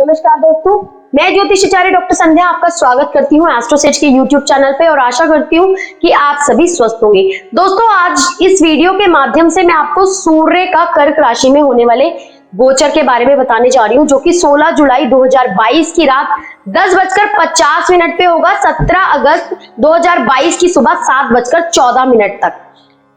नमस्कार दोस्तों, मैं ज्योतिषाचार्य डॉक्टर संध्या आपका स्वागत करती हूँ एस्ट्रोसेज के यूट्यूब चैनल पे और आशा करती हूँ कि आप सभी स्वस्थ होंगे। दोस्तों, आज इस वीडियो के माध्यम से मैं आपको सूर्य का कर्क राशि में होने वाले गोचर के बारे में बताने जा रही हूँ, जो कि 16 जुलाई 2022 की रात 10:50 पे होगा 17 अगस्त 2022 की सुबह 7:14 तक,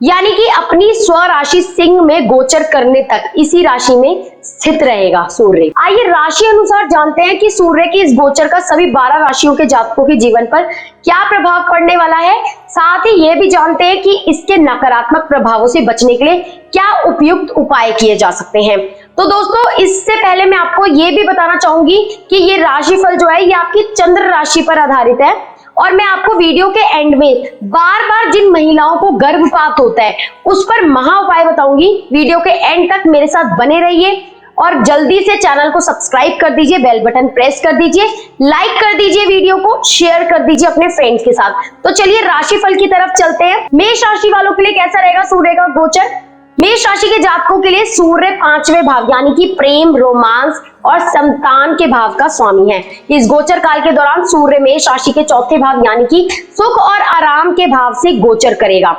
यानी कि अपनी स्व राशि सिंह में गोचर करने तक इसी राशि में स्थित रहेगा सूर्य। आइए राशि अनुसार जानते हैं कि सूर्य की इस गोचर का सभी 12 राशियों के जातकों के जीवन पर क्या प्रभाव पड़ने वाला है। साथ ही ये भी जानते हैं कि इसके नकारात्मक प्रभावों से बचने के लिए क्या उपयुक्त उपाय किए जा सकते हैं। तो दोस्तों, इससे पहले मैं आपको ये भी बताना चाहूंगी कि ये राशिफल जो है ये आपकी चंद्र राशि पर आधारित है और मैं आपको वीडियो के एंड में बार बार जिन महिलाओं को गर्भपात होता है उस पर महा उपाय बताऊंगी। वीडियो के एंड तक मेरे साथ बने रहिए और जल्दी से चैनल को सब्सक्राइब कर दीजिए, बेल बटन प्रेस कर दीजिए, लाइक कर दीजिए, वीडियो को शेयर कर दीजिए अपने फ्रेंड्स के साथ। तो चलिए राशिफल की तरफ चलते हैं। मेष राशि वालों के लिए कैसा रहेगा सूर्य का गोचर। मेष राशि के जातकों के लिए सूर्य 5वें भाव यानी कि प्रेम, रोमांस और संतान के भाव का स्वामी है। इस गोचर काल के दौरान सूर्य मेष राशि के 4थे भाव यानी कि सुख और आराम के भाव से गोचर करेगा।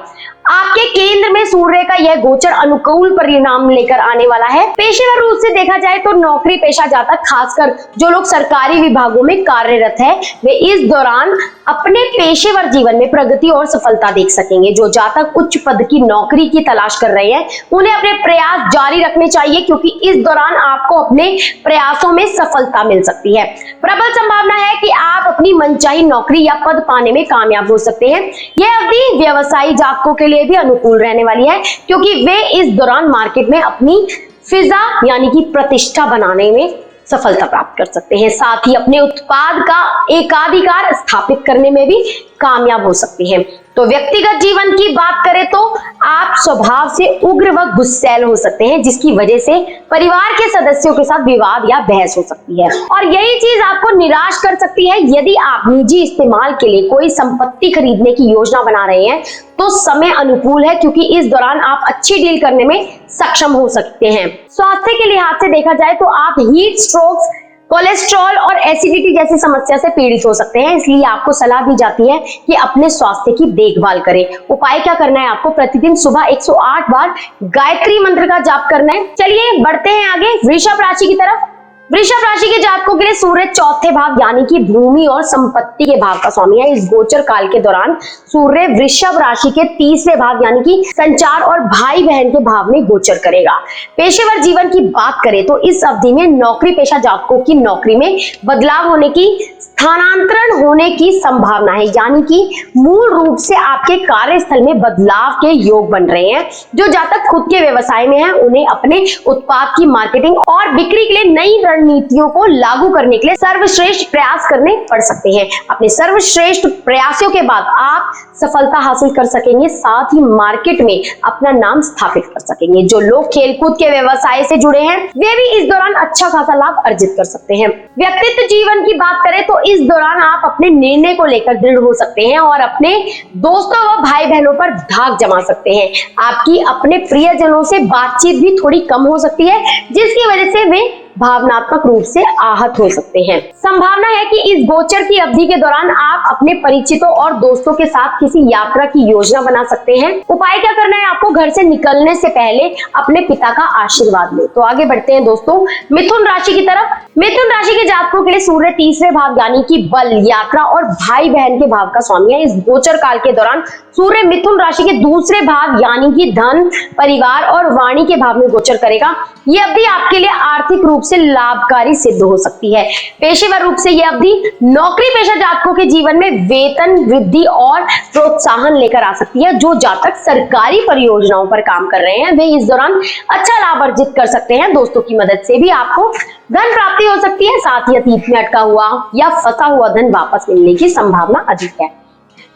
आपके केंद्र में सूर्य का यह गोचर अनुकूल परिणाम लेकर आने वाला है। पेशेवर रूप से देखा जाए तो नौकरी पेशा जातक, खासकर जो लोग सरकारी विभागों में कार्यरत है, वे इस दौरान अपने पेशेवर जीवन में प्रगति और सफलता देख सकेंगे। जो जातक उच्च पद की नौकरी की तलाश कर रहे हैं उन्हें अपने प्रयास जारी रखने चाहिए, क्योंकि इस दौरान आपको अपने प्रयासों में सफलता मिल सकती है। प्रबल संभावना है कि आप अपनी मनचाही नौकरी या पद पाने में कामयाब हो सकते हैं। यह अवधि व्यवसायी जातकों के लिए भी अनुकूल रहने वाली है, क्योंकि वे इस दौरान मार्केट में अपनी फिजा यानी कि प्रतिष्ठा बनाने में सफलता प्राप्त कर सकते हैं। साथ ही अपने उत्पाद का एकाधिकार स्थापित करने में भी कामयाब हो सकते हैं। तो व्यक्तिगत जीवन की बात करें तो आप स्वभाव से उग्र व गुस्सैल हो सकते हैं, जिसकी वजह से परिवार के सदस्यों के साथ विवाद या बहस हो सकती है और यही चीज आपको निराश कर सकती है। यदि आप निजी इस्तेमाल के लिए कोई संपत्ति खरीदने की योजना बना रहे हैं तो समय अनुकूल है, क्योंकि इस दौरान आप अच्छी डील करने में सक्षम हो सकते हैं। स्वास्थ्य के लिहाज से देखा जाए तो आप हीट स्ट्रोक्स, कोलेस्ट्रॉल और एसिडिटी जैसी समस्या से पीड़ित हो सकते हैं, इसलिए आपको सलाह दी जाती है कि अपने स्वास्थ्य की देखभाल करें। उपाय क्या करना है आपको? प्रतिदिन सुबह 108 बार गायत्री मंत्र का जाप करना है। चलिए बढ़ते हैं आगे वृषभ राशि की तरफ। वृषभ राशि के जातकों के लिए सूर्य 4थे भाव यानी कि भूमि और संपत्ति के भाव का स्वामी है। इस गोचर काल के दौरान सूर्य वृषभ राशि के 3रे भाव यानी कि संचार और भाई बहन के भाव में गोचर करेगा। पेशेवर जीवन की बात करें तो इस अवधि में नौकरी पेशा जातकों की नौकरी में बदलाव होने की, स्थानांतरण होने की संभावना है, यानी कि मूल रूप से आपके कार्यस्थल में बदलाव के योग बन रहे हैं। जो जातक खुद के व्यवसाय में हैं उन्हें अपने उत्पाद की मार्केटिंग और बिक्री के लिए नई रणनीतियों को लागू करने के लिए सर्वश्रेष्ठ प्रयास करने पड़ सकते हैं। अपने सर्वश्रेष्ठ प्रयासों के बाद आप सफलता हासिल कर सकेंगे, साथ ही मार्केट में अपना नाम स्थापित कर सकेंगे। जो लोग खेलकूद के व्यवसाय से जुड़े हैं वे भी इस दौरान अच्छा खासा लाभ अर्जित कर सकते हैं। व्यक्तित्व जीवन की बात करें तो इस दौरान आप अपने निर्णय को लेकर दृढ़ हो सकते हैं और अपने दोस्तों व भाई बहनों पर धाक जमा सकते हैं। आपकी अपने प्रियजनों से बातचीत भी थोड़ी कम हो सकती है, जिसकी वजह से वे भावनात्मक रूप से आहत हो सकते हैं। संभावना है कि इस गोचर की अवधि के दौरान आप अपने परिचितों और दोस्तों के साथ किसी यात्रा की योजना बना सकते हैं। उपाय क्या करना है आपको? घर से निकलने से पहले अपने पिता का आशीर्वाद लें। तो आगे बढ़ते हैं दोस्तों मिथुन राशि की तरफ। मिथुन राशि के जातकों के लिए सूर्य 3रे भाव यानी कि बल, यात्रा और भाई बहन के भाव का स्वामी है। इस गोचर काल के दौरान सूर्य मिथुन राशि के 2रे भाव यानी कि धन, परिवार और वाणी के भाव में गोचर करेगा। यह अवधि आपके लिए आर्थिक रूप से लाभकारी सिद्ध हो सकती है। पेशेवर रूप से यह अवधि नौकरी पेशा जातकों के जीवन में वेतन वृद्धि और प्रोत्साहन लेकर आ सकती है। जो जातक सरकारी परियोजनाओं पर काम कर रहे हैं वे इस दौरान अच्छा लाभ अर्जित कर सकते हैं। दोस्तों की मदद से भी आपको धन प्राप्ति हो सकती है, साथ ही अतीत में अटका हुआ या फंसा हुआ धन वापस मिलने की संभावना अधिक है।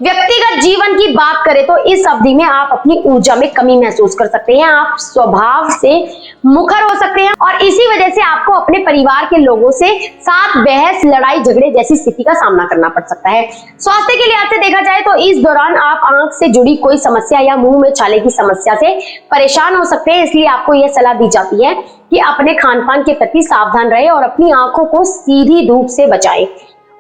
व्यक्तिगत जीवन की बात करें तो इस अवधि में आप अपनी ऊर्जा में कमी महसूस कर सकते हैं। आप स्वभाव से मुखर हो सकते हैं और इसी वजह से आपको अपने परिवार के लोगों से साथ बहस, लड़ाई झगड़े जैसी स्थिति का सामना करना पड़ सकता है। स्वास्थ्य के लिहाज से देखा जाए तो इस दौरान आप आंख से जुड़ी कोई समस्या या मुंह में छाले की समस्या से परेशान हो सकते हैं। इसलिए आपको यह सलाह दी जाती है कि अपने खान-पान के प्रति सावधान रहें और अपनी आंखों को सीधी धूप से बचाएं।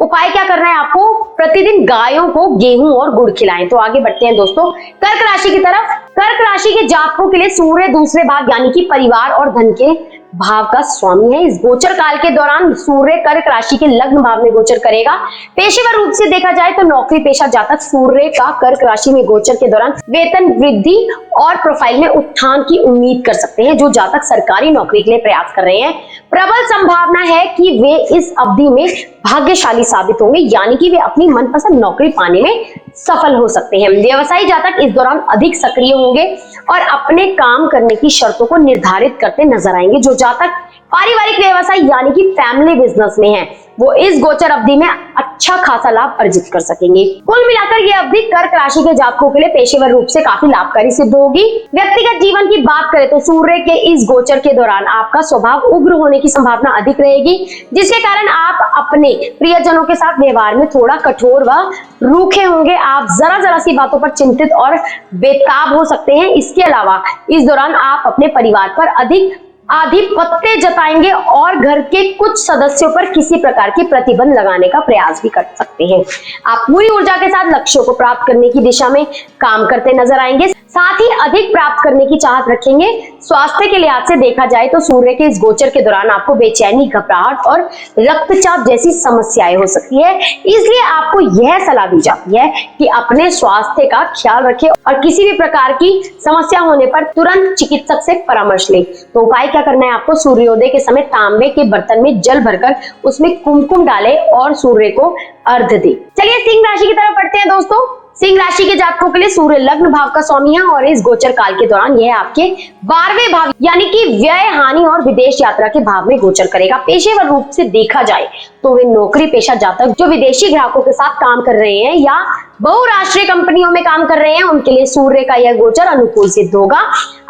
उपाय क्या करना है आपको? प्रतिदिन गायों को गेहूं और गुड़ खिलाएं। तो आगे बढ़ते हैं दोस्तों कर्क राशि की तरफ। कर्क राशि के जातकों के लिए सूर्य दूसरे भाव यानी कि परिवार और धन के भाव का स्वामी है। इस गोचर काल के दौरान सूर्य कर्क राशि के लग्न भाव में गोचर करेगा। पेशेवर रूप से देखा जाए तो नौकरी पेशा जातक सूर्य का कर्क राशि में गोचर के दौरान वेतन वृद्धि और प्रोफाइल में उत्थान की उम्मीद कर सकते हैं। जो जातक सरकारी नौकरी के लिए प्रयास कर रहे हैं, प्रबल संभावना है कि वे इस अवधि में भाग्यशाली साबित होंगे, यानी कि वे अपनी मनपसंद नौकरी पाने में सफल हो सकते हैं। व्यवसायी जातक इस दौरान अधिक सक्रिय होंगे और अपने काम करने की शर्तों को निर्धारित करते नजर आएंगे। जो जातक पारिवारिक व्यवसाय यानी कि फैमिली बिजनेस में है, वो इस गोचर अवधि में अच्छा खासा लाभ अर्जित कर सकेंगे। कुल मिलाकर यह अवधि कर्क राशि के जातकों के लिए पेशेवर रूप से काफी लाभकारी सिद्ध होगी। व्यक्तिगत जीवन की बात करें तो सूर्य के इस गोचर के दौरान आपका स्वभाव उग्र होने की संभावना अधिक रहेगी, जिसके कारण आप अपने प्रियजनों के साथ व्यवहार में थोड़ा कठोर व रूखे होंगे। आप जरा सी बातों पर चिंतित और बेताब हो सकते हैं। इसके अलावा इस दौरान आप अपने परिवार पर अधिक आधिपत्य जताएंगे और घर के कुछ सदस्यों पर किसी प्रकार की प्रतिबंध लगाने का प्रयास भी कर सकते हैं। आप पूरी ऊर्जा के साथ लक्ष्यों को प्राप्त करने की दिशा में काम करते नजर आएंगे, साथ ही अधिक प्राप्त करने की चाहत रखेंगे। स्वास्थ्य के लिहाज से देखा जाए तो सूर्य के इस गोचर के दौरान आपको बेचैनी, घबराहट और रक्तचाप जैसी समस्याएं हो सकती है। इसलिए आपको यह सलाह दी जाती है कि अपने स्वास्थ्य का ख्याल रखें और किसी भी प्रकार की समस्या होने पर तुरंत चिकित्सक से परामर्श लें। तो उपाय क्या करना है आपको? सूर्योदय के समय तांबे के बर्तन में जल भरकर उसमें कुमकुम डालें और सूर्य को अर्घ्य दें। चलिए सिंह राशि की तरफ बढ़ते हैं दोस्तों। सिंह राशि के जातकों के लिए सूर्य लग्न भाव का स्वामी है और इस गोचर काल के दौरान यह आपके 12वें भाव यानी कि व्यय, हानि और विदेश यात्रा के भाव में गोचर करेगा। पेशेवर रूप से देखा जाए तो वे नौकरी पेशा जातक जो विदेशी ग्राहकों के साथ काम कर रहे हैं या बहुराष्ट्रीय कंपनियों में काम कर रहे हैं, उनके लिए सूर्य का यह गोचर अनुकूल सिद्ध होगा।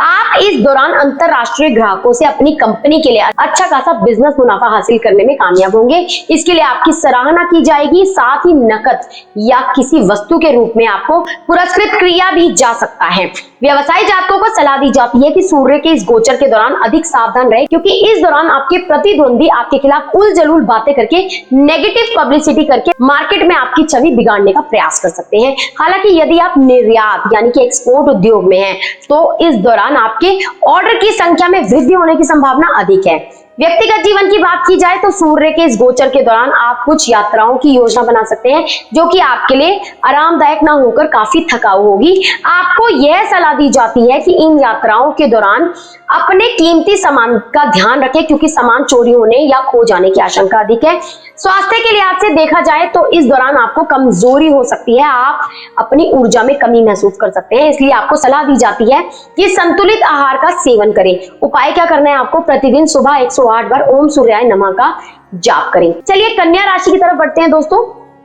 आप इस दौरान अंतरराष्ट्रीय ग्राहकों से अपनी कंपनी के लिए अच्छा खासा बिजनेस मुनाफा हासिल करने में कामयाब होंगे। इसके लिए आपकी सराहना की जाएगी, साथ ही नकद या किसी वस्तु के रूप में आपको पुरस्कृत किया भी जा सकता है। व्यवसायी जातकों को सलाह दी जाती है कि सूर्य के इस गोचर के दौरान अधिक सावधान रहे, क्योंकि इस दौरान आपके प्रतिद्वंदी आपके खिलाफ उलझुल बातें करके, नेगेटिव पब्लिसिटी करके मार्केट में आपकी छवि बिगाड़ने का प्रयास कर सकते हैं। हालांकि यदि आप निर्यात यानी कि एक्सपोर्ट उद्योग में हैं, तो इस दौरान आपके ऑर्डर की संख्या में वृद्धि होने की संभावना अधिक है। व्यक्तिगत जीवन की बात की जाए तो सूर्य के इस गोचर के दौरान आप कुछ यात्राओं की योजना बना सकते हैं, जो कि आपके लिए आरामदायक ना होकर काफी थकाऊ होगी। आपको यह सलाह दी जाती है कि इन यात्राओं के दौरान अपने कीमती सामान का ध्यान रखें, क्योंकि सामान चोरी होने या खो जाने की आशंका अधिक है। स्वास्थ्य के लिहाज से देखा जाए तो इस दौरान आपको कमजोरी हो सकती है, आप अपनी ऊर्जा में कमी महसूस कर सकते हैं। इसलिए आपको सलाह दी जाती है कि संतुलित आहार का सेवन करें। उपाय क्या करना है आपको? प्रतिदिन सुबह 108 बार ओम सूर्याय नमः का जाप करें। चलिए कन्या राशि की तरफ बढ़ते हैं दोस्तों।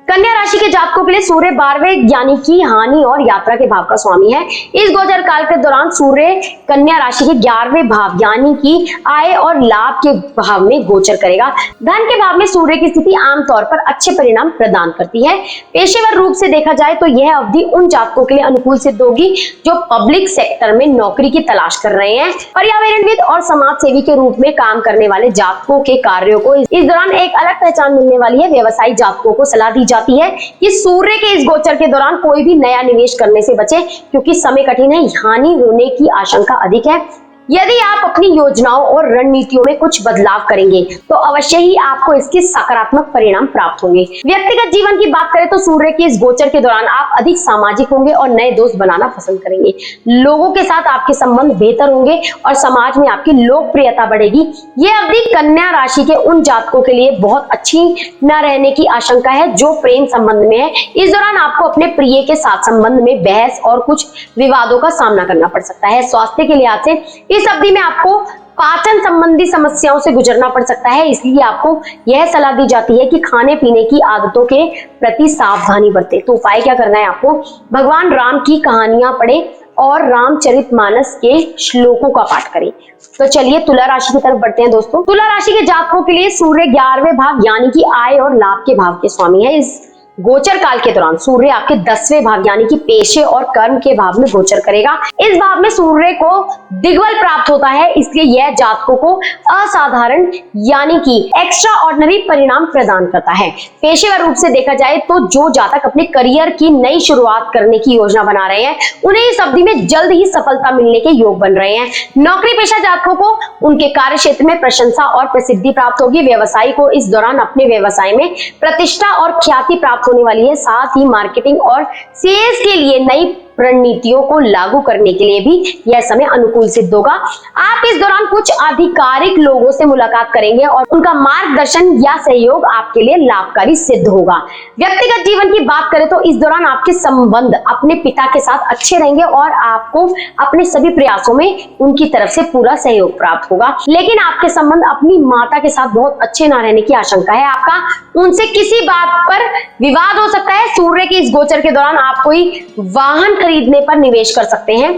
कन्या राशि के जातकों के लिए सूर्य 12वें यानी कि हानि और यात्रा के भाव का स्वामी है। इस गोचर काल के दौरान सूर्य कन्या राशि के 11वें भाव यानी कि आय और लाभ के भाव में गोचर करेगा। धन के भाव में सूर्य की स्थिति आमतौर पर अच्छे परिणाम प्रदान करती है। पेशेवर रूप से देखा जाए तो यह अवधि उन जातकों के लिए अनुकूल सिद्ध होगी जो पब्लिक सेक्टर में नौकरी की तलाश कर रहे हैं। पर्यावरणविद और समाज सेवी के रूप में काम करने वाले जातकों के कार्यों को इस दौरान एक अलग पहचान मिलने वाली है। व्यवसायिक जातकों को सलाह दी जाती है कि सूर्य के इस गोचर के दौरान कोई भी नया निवेश करने से बचें, क्योंकि समय कठिन है, हानि होने की आशंका अधिक है। यदि आप अपनी योजनाओं और रणनीतियों में कुछ बदलाव करेंगे तो अवश्य ही आपको इसके सकारात्मक परिणाम प्राप्त होंगे। व्यक्तिगत जीवन की बात करें तो सूर्य के इस गोचर के दौरान आप अधिक सामाजिक होंगे और नए दोस्त बनाना पसंद करेंगे। लोगों के साथ आपके संबंध बेहतर होंगे और समाज में आपकी लोकप्रियता बढ़ेगी। यह अवधि कन्या राशि के उन जातकों के लिए बहुत अच्छी न रहने की आशंका है जो प्रेम संबंध में है। इस दौरान आपको अपने प्रिय के साथ संबंध में बहस और कुछ विवादों का सामना करना पड़ सकता है। स्वास्थ्य के लिहाज से इस अवधि में आपको पाचन संबंधी समस्याओं से गुजरना पड़ सकता है, इसलिए आपको यह सलाह दी जाती है कि खाने पीने की आदतों के प्रति सावधानी बरतें। तो उपाय क्या करना है आपको, भगवान राम की कहानियां पढ़ें और रामचरितमानस के श्लोकों का पाठ करें। तो चलिए तुला राशि की तरफ बढ़ते हैं दोस्तों। तुला राशि के जातकों के लिए सूर्य 11वें भाव यानी कि आय और लाभ के भाव के स्वामी है। इस गोचर काल के दौरान सूर्य आपके 10वें भाव यानी कि पेशे और कर्म के भाव में गोचर करेगा। इस भाव में सूर्य को दिग्बल प्राप्त होता है, इसलिए यह जातकों को असाधारण यानी कि एक्स्ट्रा ऑर्डिनरी परिणाम प्रदान करता है। पेशेवर रूप से देखा जाए तो जो जातक अपने करियर की नई शुरुआत करने की योजना बना रहे हैं, उन्हें इस अवधि में जल्द ही सफलता मिलने के योग बन रहे हैं। नौकरी पेशा जातकों को उनके कार्य क्षेत्र में प्रशंसा और प्रसिद्धि प्राप्त होगी। व्यवसायी को इस दौरान अपने व्यवसाय में प्रतिष्ठा और ख्याति प्राप्त होने वाली है। साथ ही मार्केटिंग और सेल्स के लिए नई रणनीतियों को लागू करने के लिए भी यह समय अनुकूल सिद्ध होगा। आप इस दौरान कुछ आधिकारिक लोगों से मुलाकात करेंगे और उनका मार्गदर्शन या सहयोग आपके लिए लाभकारी सिद्ध होगा। व्यक्तिगत जीवन की बात करें तो इस दौरान आपके संबंध अपने पिता के साथ अच्छे रहेंगे और आपको अपने सभी प्रयासों में उनकी तरफ से पूरा सहयोग प्राप्त होगा। लेकिन आपके संबंध अपनी माता के साथ बहुत अच्छे ना रहने की आशंका है। आपका उनसे किसी बात पर विवाद हो सकता है। सूर्य के इस गोचर के दौरान आप कोई वाहन खरीदने पर निवेश कर सकते हैं।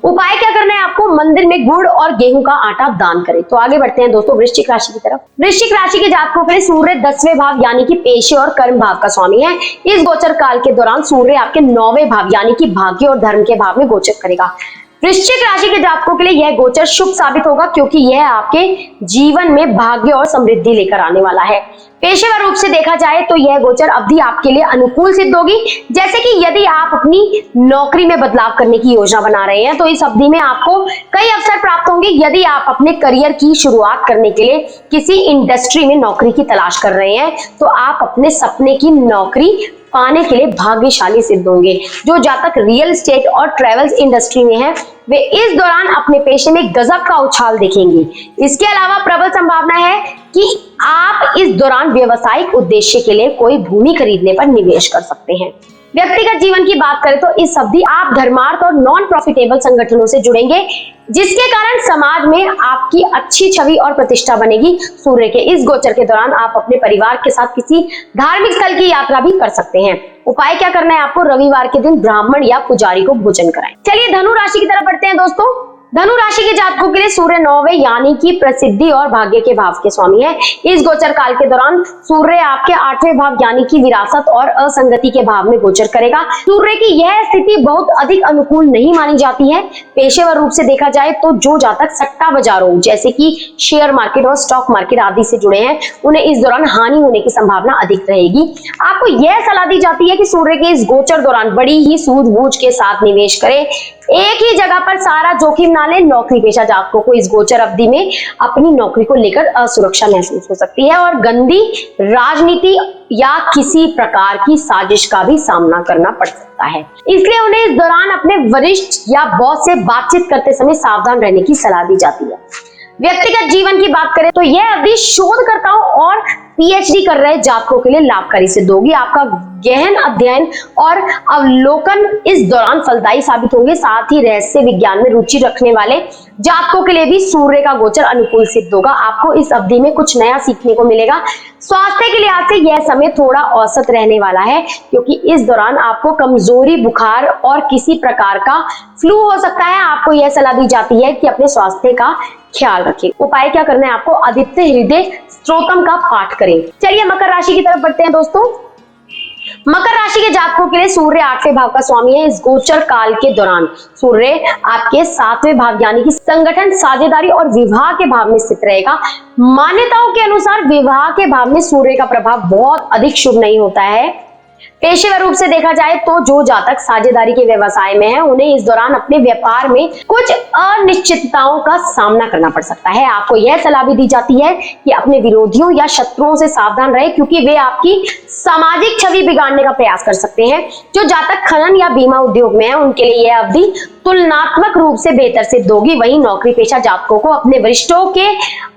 उपाय क्या करना है आपको, मंदिर में गुड़ और गेहूं का आटा दान करें। तो आगे बढ़ते हैं दोस्तों वृश्चिक राशि की तरफ। वृश्चिक राशि के जातकों के लिए सूर्य 10वें भाव यानी कि पेशे और कर्म भाव का स्वामी है। इस गोचर काल के दौरान सूर्य आपके 9वें भाव यानी कि भाग्य और धर्म के भाव में गोचर करेगा। वृश्चिक राशि के जातकों के लिए यह गोचर शुभ साबित होगा क्योंकि यह आपके जीवन में भाग्य और समृद्धि लेकर आने वाला है। पेशेवर रूप से देखा जाए तो यह गोचर अवधि आपके लिए अनुकूल सिद्ध होगी। जैसे कि यदि आप अपनी नौकरी में बदलाव करने की योजना बना रहे हैं तो इस अवधि में आपको कई अवसर प्राप्त होंगे। यदि आप अपने करियर की शुरुआत करने के लिए किसी इंडस्ट्री में नौकरी की तलाश कर रहे हैं तो आप अपने सपने की नौकरी पाने के लिए भाग्यशाली सिद्ध होंगे। जो जातक रियल एस्टेट और ट्रेवल्स इंडस्ट्री में है वे इस दौरान अपने पेशे में गजब का उछाल देखेंगे। इसके अलावा प्रबल संभावना है कि आप इस दौरान व्यवसायिक उद्देश्य के लिए कोई भूमि खरीदने पर निवेश कर सकते हैं। व्यक्तिगत जीवन की बात करें तो इस अवधि आप धर्मार्थ और नॉन प्रॉफिटेबल संगठनों से जुड़ेंगे जिसके कारण समाज में आपकी अच्छी छवि और प्रतिष्ठा बनेगी। सूर्य के इस गोचर के दौरान आप अपने परिवार के साथ किसी धार्मिक स्थल की यात्रा भी कर सकते हैं। उपाय क्या करना है आपको, रविवार के दिन ब्राह्मण या पुजारी को भोजन कराएं। चलिए धनु राशि की तरफ बढ़ते हैं दोस्तों। धनु राशि के जातकों के लिए सूर्य 9वें यानी कि प्रसिद्धि और भाग्य के भाव के स्वामी है। इस गोचर काल के दौरान सूर्य आपके 8वें भाव यानी कि विरासत और असंगति के भाव में गोचर करेगा। सूर्य की यह स्थिति बहुत अधिक अनुकूल नहीं मानी जाती है। पेशेवर रूप से देखा जाए तो जो जातक सट्टा बाजारों जैसे कि शेयर मार्केट और स्टॉक मार्केट आदि से जुड़े हैं उन्हें इस दौरान हानि होने की संभावना अधिक रहेगी। आपको यह सलाह दी जाती है कि सूर्य के इस गोचर दौरान बड़ी ही सूझबूझ के साथ निवेश करें। एक ही जगह पर सारा जोखिम ना लें। नौकरी पेशा जातकों को इस गोचर अवधि में अपनी नौकरी को लेकर असुरक्षा महसूस हो सकती है और गंदी राजनीति या किसी प्रकार की साजिश का भी सामना करना पड़ सकता है। इसलिए उन्हें इस दौरान अपने वरिष्ठ या बॉस से बातचीत करते समय सावधान रहने की सलाह दी जाती है। व्यक्तिगत जीवन की बात करें तो यह अवधि शोधकर्ताओं और पीएचडी कर रहे जातकों के लिए लाभकारी सिद्ध होगी। आपका गहन अध्ययन और अवलोकन इस दौरान फलदायी साबित होंगे। साथ ही रहस्य विज्ञान में रुचि रखने वाले जातकों के लिए भी सूर्य का गोचर अनुकूल सिद्ध होगा। आपको इस अवधि में कुछ नया सीखने को मिलेगा। स्वास्थ्य के लिहाज से यह समय थोड़ा औसत रहने वाला है क्योंकि इस दौरान आपको कमजोरी, बुखार और किसी प्रकार का फ्लू हो सकता है। आपको यह सलाह दी जाती है कि अपने स्वास्थ्य का ख्याल रखें। उपाय क्या करना है आपको, आदित्य हृदय स्तोत्रम का पाठ करें। चलिए मकर राशि की तरफ बढ़ते हैं दोस्तों। मकर राशि के जातकों के लिए सूर्य 8वें भाव का स्वामी है। इस गोचर काल के दौरान सूर्य आपके 7वें भाव यानी कि संगठन, साझेदारी और विवाह के भाव में स्थित रहेगा। मान्यताओं के अनुसार विवाह के भाव में सूर्य का प्रभाव बहुत अधिक शुभ नहीं होता है। पेशेवर रूप से देखा जाए तो जो जातक साझेदारी के व्यवसाय में है उन्हें इस दौरान अपने व्यापार में कुछ अनिश्चितताओं का सामना करना पड़ सकता है। आपको यह सलाह भी दी जाती है कि अपने विरोधियों या शत्रुओं से सावधान रहे क्योंकि वे आपकी सामाजिक छवि बिगाड़ने का प्रयास कर सकते हैं। जो जातक खनन या बीमा उद्योग में है उनके लिए यह अवधि तुलनात्मक रूप से बेहतर सिद्ध होगी। वहीं नौकरी पेशा जातकों को अपने वरिष्ठों के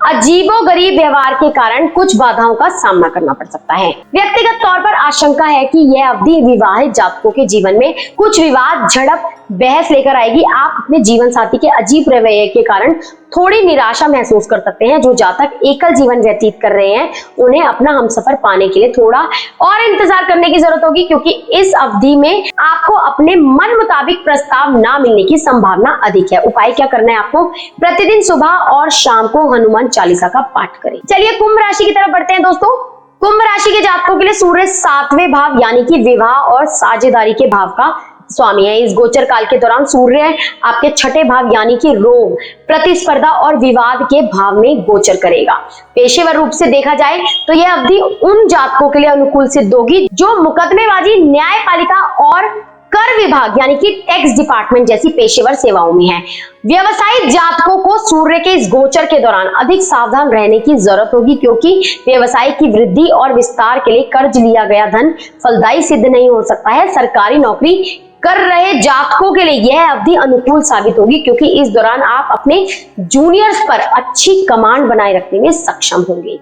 अजीबोगरीब व्यवहार के कारण कुछ बाधाओं का सामना करना पड़ सकता है। व्यक्तिगत तौर पर आशंका है कि यह अवधि विवाहित जातकों के जीवन में कुछ विवाद, झड़प, बहस लेकर आएगी। आप अपने जीवन साथी के अजीब रवैये के कारण थोड़ी निराशा महसूस कर सकते हैं। जो जातक एकल जीवन व्यतीत कर रहे हैं उन्हें अपना हमसफर पाने के लिए थोड़ा और इंतजार करने की जरूरत होगी, क्योंकि इस अवधि में आपको अपने मन मुताबिक प्रस्ताव ना मिलने की संभावना अधिक है। उपाय क्या करना है आपको? प्रतिदिन सुबह और शाम को हनुमान चालीसा का पाठ करें। चलिए कुंभ राशि की तरफ बढ़ते हैं दोस्तों। कुंभ राशि के जातकों के लिए सूर्य 7वें भाव यानी कि विवाह और साझेदारी के भाव का स्वामी है। इस गोचर काल के दौरान सूर्य आपके 6ठे भाव यानी कि रोग, प्रतिस्पर्धा और विवाद के भाव में गोचर करेगा। पेशेवर रूप से देखा जाए तो यह अवधि उन जातकों के लिए अनुकूल सिद्ध होगी जो मुकदमेबाजी, न्यायपालिका और कर विभाग यानी कि टैक्स डिपार्टमेंट जैसी पेशेवर सेवाओं में है। व्यवसायिक जातकों को सूर्य के इस गोचर के दौरान अधिक सावधान रहने की जरूरत होगी, क्योंकि व्यवसाय की वृद्धि और विस्तार के लिए कर्ज लिया गया धन फलदायी सिद्ध नहीं हो सकता है। सरकारी नौकरी कर रहे जातकों के लिए यह अवधि अनुकूल साबित होगी, क्योंकि इस दौरान आप अपने जूनियर्स पर अच्छी कमांड बनाए रखने में सक्षम होंगे।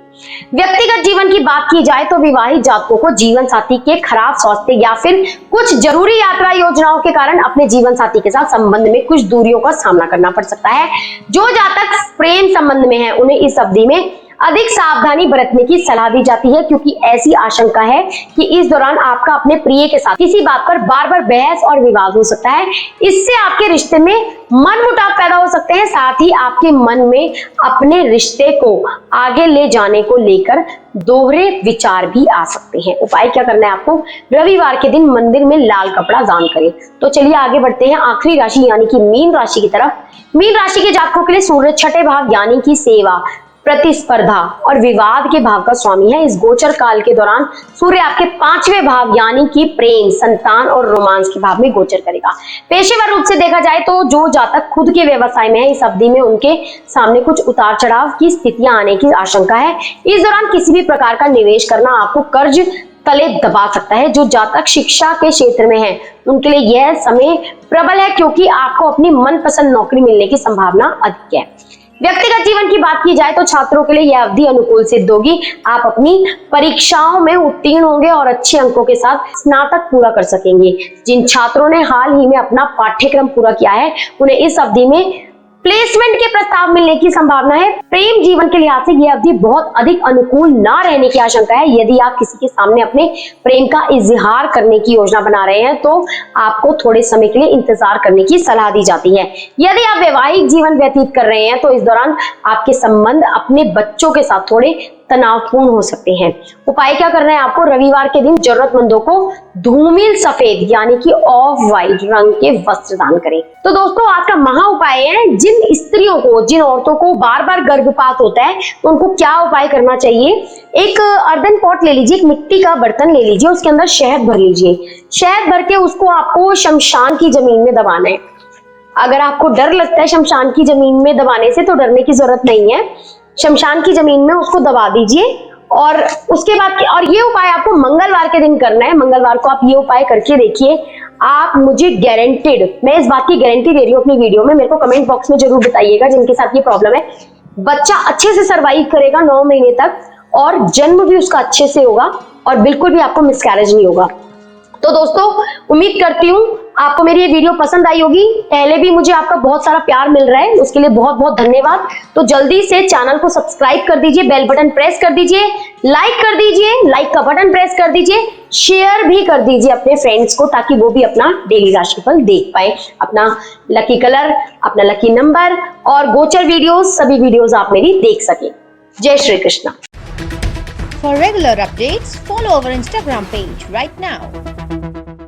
व्यक्तिगत जीवन की बात की जाए तो विवाहित जातकों को जीवन साथी के खराब स्वास्थ्य या फिर कुछ जरूरी यात्रा योजनाओं के कारण अपने जीवन साथी के साथ संबंध में कुछ दूरियों का सामना करना पड़ सकता है। जो जातक प्रेम संबंध में है उन्हें इस अवधि में अधिक सावधानी बरतने की सलाह दी जाती है, क्योंकि ऐसी आशंका है कि इस दौरान आपका अपने प्रिय के साथ किसी बात पर बार बार बहस और विवाद हो सकता है। इससे आपके रिश्ते में मनमुटाव पैदा हो सकते हैं। साथ ही आपके मन में अपने रिश्ते को आगे ले जाने को लेकर दोहरे विचार भी आ सकते हैं। उपाय क्या करना है आपको? रविवार के दिन मंदिर में लाल कपड़ा दान करें। तो चलिए आगे बढ़ते हैं आखिरी राशि यानी कि मीन राशि की तरफ। मीन राशि के जातकों के लिए सूर्य 6ठे भाव यानी कि सेवा, प्रतिस्पर्धा और विवाद के भाव का स्वामी है। इस गोचर काल के दौरान सूर्य आपके 5वें भाव यानी कि प्रेम, संतान और रोमांस के भाव में गोचर करेगा। पेशेवर रूप से देखा जाए तो जो जातक खुद के व्यवसाय में है इस अवधि में उनके सामने कुछ उतार चढ़ाव की स्थितियां आने की आशंका है। इस दौरान किसी भी प्रकार का निवेश करना आपको कर्ज तले दबा सकता है। जो जातक शिक्षा के क्षेत्र में है उनके लिए यह समय प्रबल है, क्योंकि आपको अपनी मनपसंद नौकरी मिलने की संभावना अधिक है। व्यक्तिगत जीवन की बात की जाए तो छात्रों के लिए यह अवधि अनुकूल सिद्ध होगी। आप अपनी परीक्षाओं में उत्तीर्ण होंगे और अच्छे अंकों के साथ स्नातक पूरा कर सकेंगे। जिन छात्रों ने हाल ही में अपना पाठ्यक्रम पूरा किया है उन्हें इस अवधि में प्लेसमेंट के प्रस्ताव मिलने की संभावना है। प्रेम जीवन के लिहाज से यह अवधि बहुत अधिक अनुकूल ना रहने की आशंका है। यदि आप किसी के सामने अपने प्रेम का इजहार करने की योजना बना रहे हैं तो आपको थोड़े समय के लिए इंतजार करने की सलाह दी जाती है। यदि आप वैवाहिक जीवन व्यतीत कर रहे हैं तो इस दौरान आपके संबंध अपने बच्चों के साथ थोड़े तनावपूर्ण हो सकते हैं। उपाय क्या करना है आपको? रविवार के दिन जरूरतमंदों को धूमिल सफेद यानी कि ऑफ व्हाइट रंग के वस्त्र दान करें। तो दोस्तों आज का महा उपाय है, जिन स्त्रियों को, जिन औरतों को बार बार गर्भपात होता है तो उनको क्या उपाय करना चाहिए? एक अर्दन पॉट ले लीजिए, एक मिट्टी का बर्तन ले लीजिए, उसके अंदर शहद भर लीजिए। शहद भर के उसको आपको शमशान की जमीन में दबाना है। अगर आपको डर लगता है शमशान की जमीन में दबाने से तो डरने की जरूरत नहीं है। शमशान की जमीन में उसको दबा दीजिए और उसके बाद और ये उपाय आपको मंगलवार के दिन करना है। मंगलवार को आप ये उपाय करके देखिए, आप मुझे गारंटेड, मैं इस बात की गारंटी दे रही हूँ अपनी वीडियो में, मेरे को कमेंट बॉक्स में जरूर बताइएगा जिनके साथ ये प्रॉब्लम है, बच्चा अच्छे से सर्वाइव करेगा 9 महीने तक और जन्म भी उसका अच्छे से होगा और बिल्कुल भी आपको मिसकैरेज नहीं होगा। तो दोस्तों उम्मीद करती हूँ आपको मेरी ये वीडियो पसंद आई होगी। पहले भी मुझे आपका बहुत सारा प्यार मिल रहा है, उसके लिए बहुत बहुत धन्यवाद। तो जल्दी से चैनल को सब्सक्राइब कर दीजिए, बेल बटन प्रेस कर दीजिए, लाइक कर दीजिए, लाइक का बटन प्रेस कर दीजिए, शेयर भी कर दीजिए अपने फ्रेंड्स को ताकि वो भी अपना डेली राशिफल देख पाए। अपना लकी कलर, अपना लकी नंबर और गोचर वीडियोस, सभी वीडियोस आप मेरी देख सके। जय Shri Krishna. For regular updates, follow our Instagram page right now.